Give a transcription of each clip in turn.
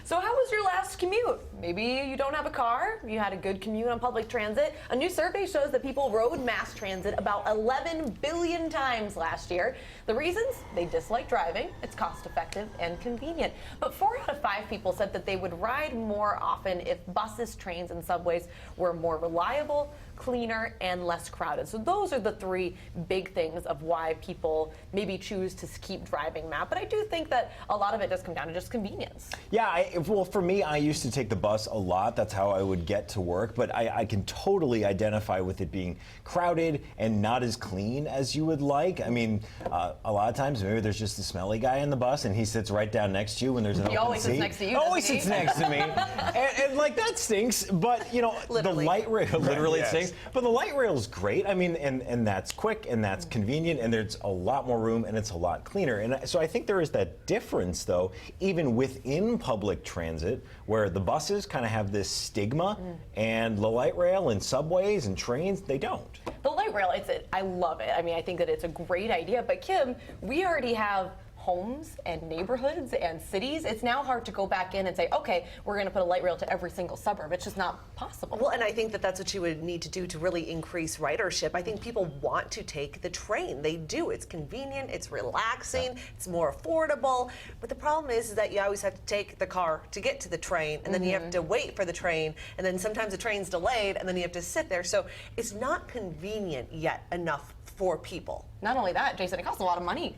So how was your last commute? Maybe you don't have a car, you had a good commute on public transit. A new survey shows that people rode mass transit about 11 billion times last year. The reasons? They dislike driving, it's cost effective and convenient. But 4 out of 5 people said that they would ride more often if buses, trains, and subways were more reliable, cleaner, and less crowded. So those are the 3 big things of why people maybe choose to keep driving, Matt. But I do think that a lot of it does come down to just convenience. Yeah, well, for me, I used to take the bus a lot. That's how I would get to work. But I can totally identify with it being crowded and not as clean as you would like. I mean, a lot of times maybe there's just a smelly guy in the bus and he sits right down next to you when there's an open seat. He always sits next to you. Always sits next to me. and like that stinks. But you know, Literally. the light rail literally Yes. stinks. But the light rail is great. I mean, and that's quick and that's convenient and there's a lot more room and it's a lot cleaner. And so I think there is that difference, though, even within public transit, where the buses kind of have this stigma and the light rail and subways and trains, they don't. The light rail, I love it. I mean, I think that it's a great idea. But Kim, we already have homes and neighborhoods and cities. It's now hard to go back in and say, okay, we're going to put a light rail to every single suburb. It's just not possible. Well, and I think that that's what you would need to do to really increase ridership. I think people want to take the train. They do. It's convenient, it's relaxing, it's more affordable. But the problem is that you always have to take the car to get to the train, and then you have to wait for the train, and then sometimes the train's delayed, and then you have to sit there. So it's not convenient yet enough for people. Not only that, Jason, it costs a lot of money.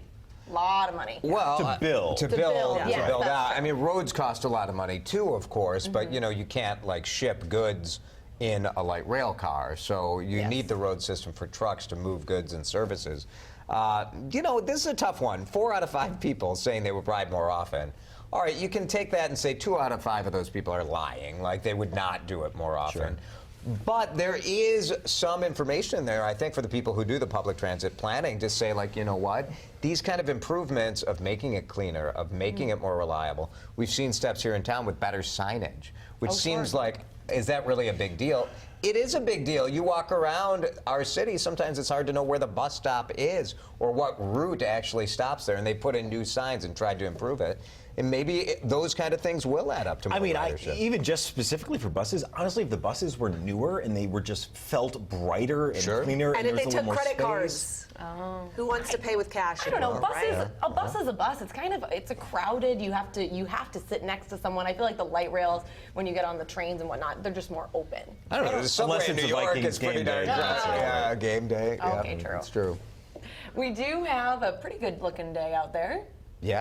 Lot of money. Well, To build. to build yes, that's out. true. I mean, roads cost a lot of money too, of course, but you know, you can't like ship goods in a light rail car, so you Yes. need the road system for trucks to move goods and services. You know, this is a tough one. 4 out of 5 people saying they would ride more often. All right, you can take that and say 2 out of 5 of those people are lying, like they would not do it more often. But there is some information in there, I think, for the people who do the public transit planning to say, like, you know what? These kind of improvements of making it cleaner, of making it more reliable. We've seen steps here in town with better signage, which seems like, is that really a big deal? It is a big deal. You walk around our city, sometimes it's hard to know where the bus stop is or what route actually stops there, and they put in new signs and tried to improve it. And maybe those kind of things will add up to more ridership. Even just specifically for buses, honestly, if the buses were newer and they were just felt brighter and cleaner, And and if there they was a took little more credit cards. cards, who wants to pay with cash? I don't know. anymore, Buses, right? a bus is a bus. It's kind of, it's a crowded. You have to sit next to someone. I feel like the light rails, when you get on the trains and whatnot, they're just more open. I don't know. The subway Unless in it's New a York Vikings is pretty game darn day. crowded. Yeah, game day. Okay, yeah, true. It's true. We do have a pretty good looking day out there. Yeah.